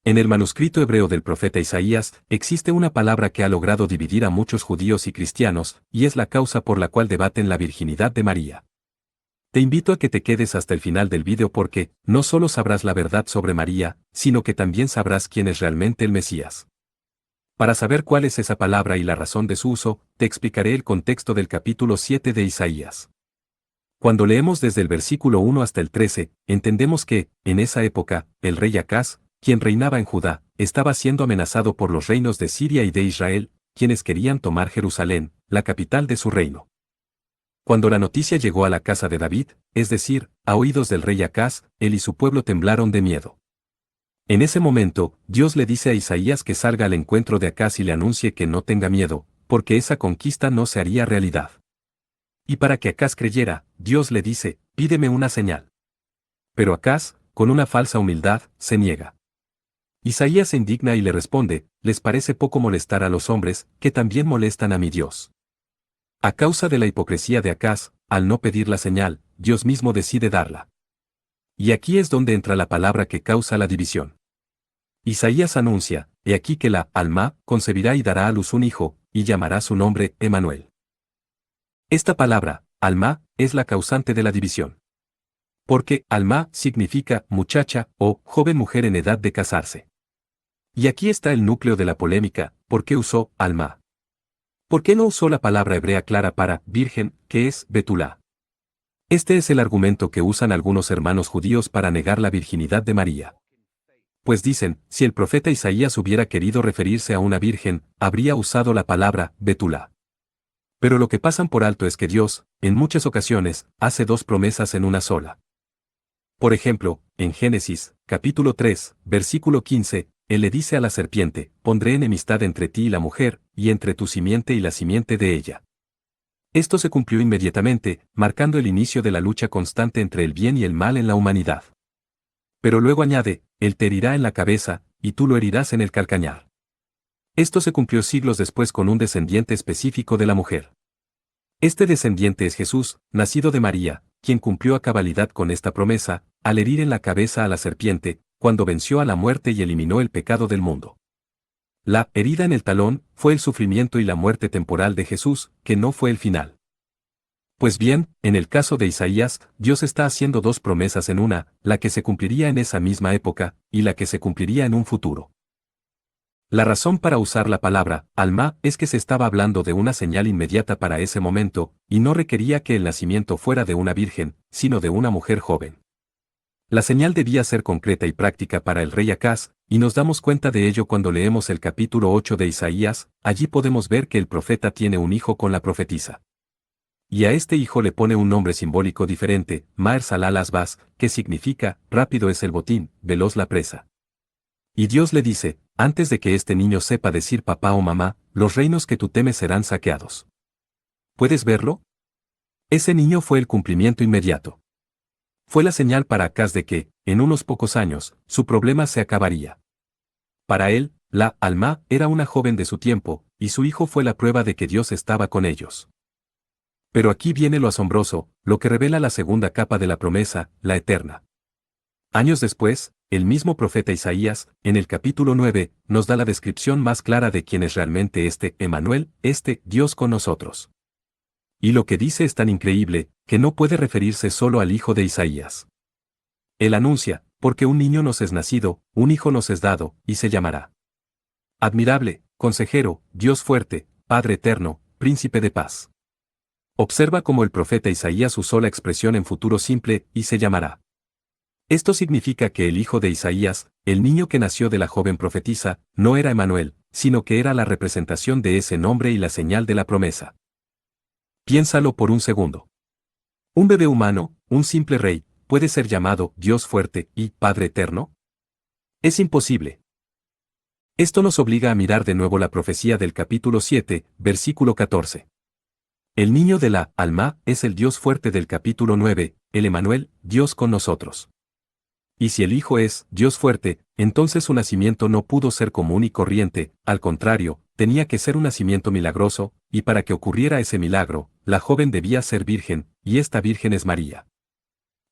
En el manuscrito hebreo del profeta Isaías, existe una palabra que ha logrado dividir a muchos judíos y cristianos, y es la causa por la cual debaten la virginidad de María. Te invito a que te quedes hasta el final del vídeo porque, no solo sabrás la verdad sobre María, sino que también sabrás quién es realmente el Mesías. Para saber cuál es esa palabra y la razón de su uso, te explicaré el contexto del capítulo 7 de Isaías. Cuando leemos desde el versículo 1 hasta el 13, entendemos que, en esa época, el rey Acaz, quien reinaba en Judá, estaba siendo amenazado por los reinos de Siria y de Israel, quienes querían tomar Jerusalén, la capital de su reino. Cuando la noticia llegó a la casa de David, es decir, a oídos del rey Acaz, él y su pueblo temblaron de miedo. En ese momento, Dios le dice a Isaías que salga al encuentro de Acaz y le anuncie que no tenga miedo, porque esa conquista no se haría realidad. Y para que Acaz creyera, Dios le dice, pídeme una señal. Pero Acaz, con una falsa humildad, se niega. Isaías se indigna y le responde, ¿les parece poco molestar a los hombres, que también molestan a mi Dios? A causa de la hipocresía de Acaz, al no pedir la señal, Dios mismo decide darla. Y aquí es donde entra la palabra que causa la división. Isaías anuncia, he aquí que la Alma concebirá y dará a luz un hijo, y llamará su nombre Emanuel. Esta palabra, Alma, es la causante de la división. Porque Alma significa muchacha o joven mujer en edad de casarse. Y aquí está el núcleo de la polémica, ¿por qué usó Alma? ¿Por qué no usó la palabra hebrea clara para virgen, que es Betulá? Este es el argumento que usan algunos hermanos judíos para negar la virginidad de María. Pues dicen, si el profeta Isaías hubiera querido referirse a una virgen, habría usado la palabra Betulá. Pero lo que pasan por alto es que Dios, en muchas ocasiones, hace dos promesas en una sola. Por ejemplo, en Génesis, capítulo 3, versículo 15, Él le dice a la serpiente, pondré enemistad entre ti y la mujer, y entre tu simiente y la simiente de ella. Esto se cumplió inmediatamente, marcando el inicio de la lucha constante entre el bien y el mal en la humanidad. Pero luego añade, Él te herirá en la cabeza, y tú lo herirás en el calcañar. Esto se cumplió siglos después con un descendiente específico de la mujer. Este descendiente es Jesús, nacido de María, quien cumplió a cabalidad con esta promesa, al herir en la cabeza a la serpiente, cuando venció a la muerte y eliminó el pecado del mundo. La herida en el talón fue el sufrimiento y la muerte temporal de Jesús, que no fue el final. Pues bien, en el caso de Isaías, Dios está haciendo dos promesas en una, la que se cumpliría en esa misma época, y la que se cumpliría en un futuro. La razón para usar la palabra alma es que se estaba hablando de una señal inmediata para ese momento, y no requería que el nacimiento fuera de una virgen, sino de una mujer joven. La señal debía ser concreta y práctica para el rey Acaz, y nos damos cuenta de ello cuando leemos el capítulo 8 de Isaías, allí podemos ver que el profeta tiene un hijo con la profetisa. Y a este hijo le pone un nombre simbólico diferente, Maher Salal Asbaz, que significa, rápido es el botín, veloz la presa. Y Dios le dice, antes de que este niño sepa decir papá o mamá, los reinos que tú temes serán saqueados. ¿Puedes verlo? Ese niño fue el cumplimiento inmediato. Fue la señal para Acaz de que, en unos pocos años, su problema se acabaría. Para él, la Alma era una joven de su tiempo, y su hijo fue la prueba de que Dios estaba con ellos. Pero aquí viene lo asombroso, lo que revela la segunda capa de la promesa, la eterna. Años después, el mismo profeta Isaías, en el capítulo 9, nos da la descripción más clara de quién es realmente este Emanuel, este Dios con nosotros. Y lo que dice es tan increíble, que no puede referirse solo al hijo de Isaías. Él anuncia, porque un niño nos es nacido, un hijo nos es dado, y se llamará Admirable, Consejero, Dios fuerte, Padre eterno, Príncipe de paz. Observa cómo el profeta Isaías usó la expresión en futuro simple, y se llamará. Esto significa que el hijo de Isaías, el niño que nació de la joven profetisa, no era Emanuel, sino que era la representación de ese nombre y la señal de la promesa. Piénsalo por un segundo. ¿Un bebé humano, un simple rey, puede ser llamado Dios fuerte y Padre eterno? Es imposible. Esto nos obliga a mirar de nuevo la profecía del capítulo 7, versículo 14. El niño de la Alma es el Dios fuerte del capítulo 9, el Emanuel, Dios con nosotros. Y si el Hijo es Dios fuerte, entonces su nacimiento no pudo ser común y corriente, al contrario, tenía que ser un nacimiento milagroso, y para que ocurriera ese milagro, la joven debía ser virgen, y esta virgen es María.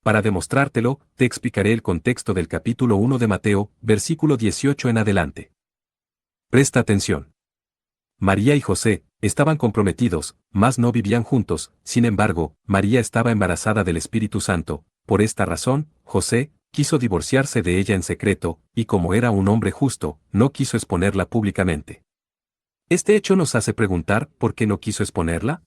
Para demostrártelo, te explicaré el contexto del capítulo 1 de Mateo, versículo 18 en adelante. Presta atención. María y José estaban comprometidos, mas no vivían juntos. Sin embargo, María estaba embarazada del Espíritu Santo. Por esta razón, José quiso divorciarse de ella en secreto, y como era un hombre justo, no quiso exponerla públicamente. Este hecho nos hace preguntar ¿por qué no quiso exponerla?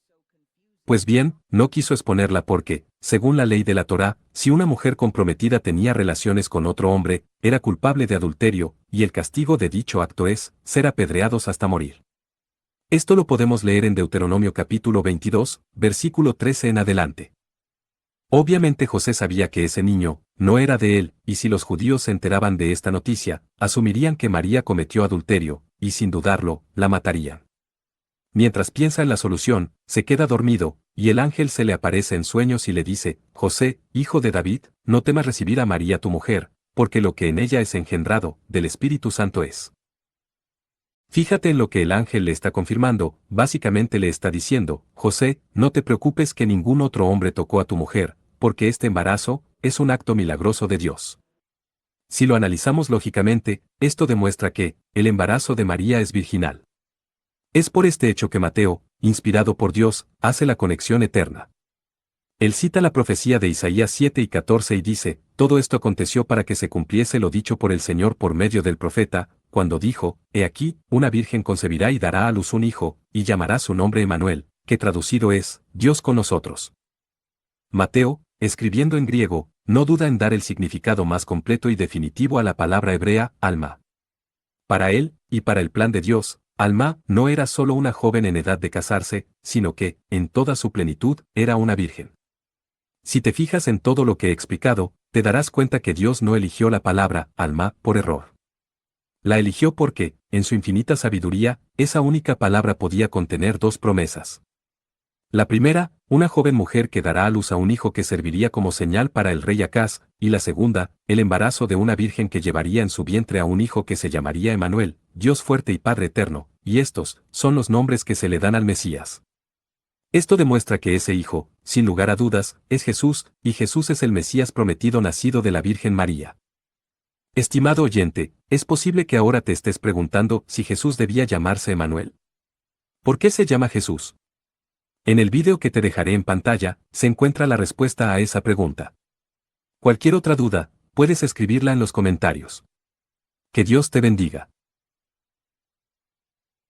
Pues bien, no quiso exponerla porque, según la ley de la Torá, si una mujer comprometida tenía relaciones con otro hombre, era culpable de adulterio, y el castigo de dicho acto es ser apedreados hasta morir. Esto lo podemos leer en Deuteronomio capítulo 22, versículo 13 en adelante. Obviamente José sabía que ese niño no era de él, y si los judíos se enteraban de esta noticia, asumirían que María cometió adulterio, y sin dudarlo, la matarían. Mientras piensa en la solución, se queda dormido, y el ángel se le aparece en sueños y le dice, José, hijo de David, no temas recibir a María tu mujer, porque lo que en ella es engendrado, del Espíritu Santo es. Fíjate en lo que el ángel le está confirmando, básicamente le está diciendo, José, no te preocupes que ningún otro hombre tocó a tu mujer, porque este embarazo es un acto milagroso de Dios. Si lo analizamos lógicamente, esto demuestra que el embarazo de María es virginal. Es por este hecho que Mateo, inspirado por Dios, hace la conexión eterna. Él cita la profecía de Isaías 7 y 14 y dice, todo esto aconteció para que se cumpliese lo dicho por el Señor por medio del profeta, cuando dijo, He aquí, una virgen concebirá y dará a luz un hijo, y llamará su nombre Emmanuel, que traducido es, Dios con nosotros. Mateo, escribiendo en griego, no duda en dar el significado más completo y definitivo a la palabra hebrea, alma. Para él, y para el plan de Dios, Alma no era solo una joven en edad de casarse, sino que, en toda su plenitud, era una virgen. Si te fijas en todo lo que he explicado, te darás cuenta que Dios no eligió la palabra alma por error. La eligió porque, en su infinita sabiduría, esa única palabra podía contener dos promesas. La primera, una joven mujer que dará a luz a un hijo que serviría como señal para el rey Acaz, y la segunda, el embarazo de una virgen que llevaría en su vientre a un hijo que se llamaría Emmanuel, Dios fuerte y Padre eterno, y estos son los nombres que se le dan al Mesías. Esto demuestra que ese hijo, sin lugar a dudas, es Jesús, y Jesús es el Mesías prometido nacido de la Virgen María. Estimado oyente, es posible que ahora te estés preguntando si Jesús debía llamarse Emmanuel. ¿Por qué se llama Jesús? En el vídeo que te dejaré en pantalla, se encuentra la respuesta a esa pregunta. Cualquier otra duda, puedes escribirla en los comentarios. Que Dios te bendiga.